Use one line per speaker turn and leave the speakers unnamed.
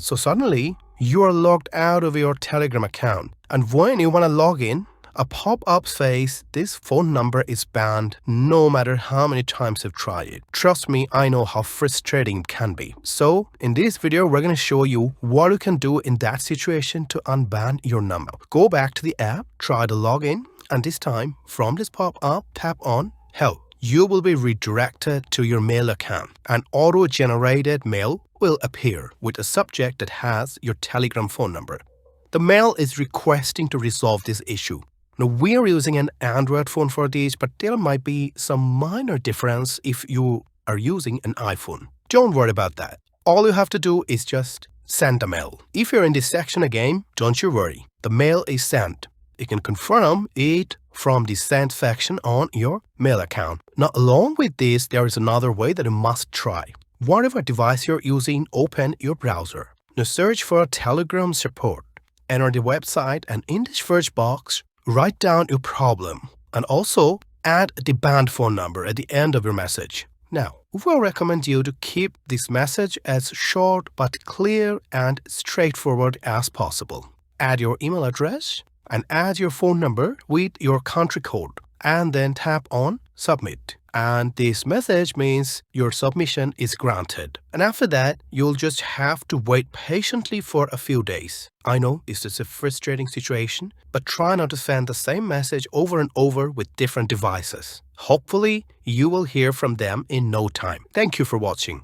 So suddenly, you are logged out of your Telegram account, and when you want to log in, a pop-up says this phone number is banned no matter how many times you've tried it. Trust me, I know how frustrating it can be. So in this video, we're going to show you what you can do in that situation to unban your number. Go back to the app, try to log in, and this time from this pop-up, tap on Help. You will be redirected to your mail account. An auto-generated mail will appear with a subject that has your Telegram phone number. The mail is requesting to resolve this issue. Now, we are using an Android phone for this, but there might be some minor difference if you are using an iPhone. Don't worry about that. All you have to do is just send a mail. If you're in this section again, don't you worry. The mail is sent. You can confirm it from the sent section on your mail account. Now, along with this, there is another way that you must try. Whatever device you're using, open your browser. Now, search for Telegram support. Enter the website, and in the search box, write down your problem and also add the banned phone number at the end of your message. Now, we'll recommend you to keep this message as short but clear and straightforward as possible. Add your email address and add your phone number with your country code, and then tap on Submit. And this message means your submission is granted. And after that, you'll just have to wait patiently for a few days. I know this is a frustrating situation, but try not to send the same message over and over with different devices. Hopefully, you will hear from them in no time. Thank you for watching.